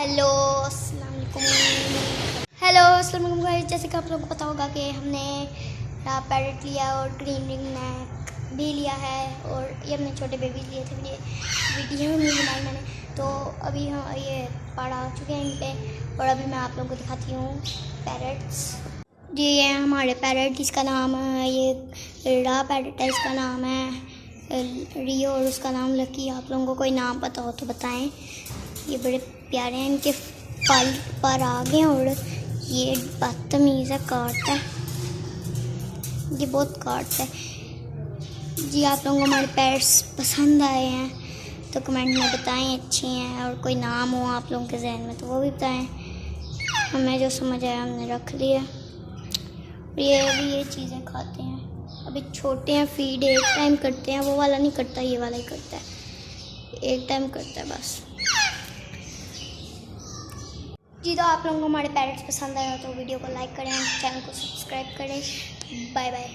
Hello अस्सलाम वालेकुम। Hello अस्सलाम वालेकुम गाइस, जैसे कि आप लोगों को पता होगा कि हमने पैरेट लिया और ग्रीन रिंग नेक भी लिया है और ये अपने छोटे बेबी लिए थे। ये वीडियो नहीं बनाई मैंने, तो अभी हम ये पढ़ आ चुके हैं इन पे और अभी मैं आप लोगों को दिखाती हूँ पैरेट्स। जी ये हमारे पैरेट, जिसका नाम है ये रा पैरेट है, इसका नाम है रियो और उसका नाम लकी। आप लोगों को कोई नाम पता हो तो बताएं। ये बड़े प्यारे हैं, इनके फल पर आ गए और ये बदतमीज़ है, काटता है, ये बहुत काटता है। जी आप लोगों को हमारे पेट्स पसंद आए हैं तो कमेंट में बताएं अच्छे हैं, और कोई नाम हो आप लोगों के जहन में तो वो भी बताएं। हमें जो समझ आया हमने रख लिया। ये भी ये चीज़ें खाते हैं, अभी छोटे हैं, फीड एक टाइम करते हैं, वो वाला नहीं करता, ये वाला ही करता है, एक टाइम करता है बस। जी तो आप लोगों को हमारे पैरेट्स पसंद आया तो वीडियो को लाइक करें, चैनल को सब्सक्राइब करें। Bye bye.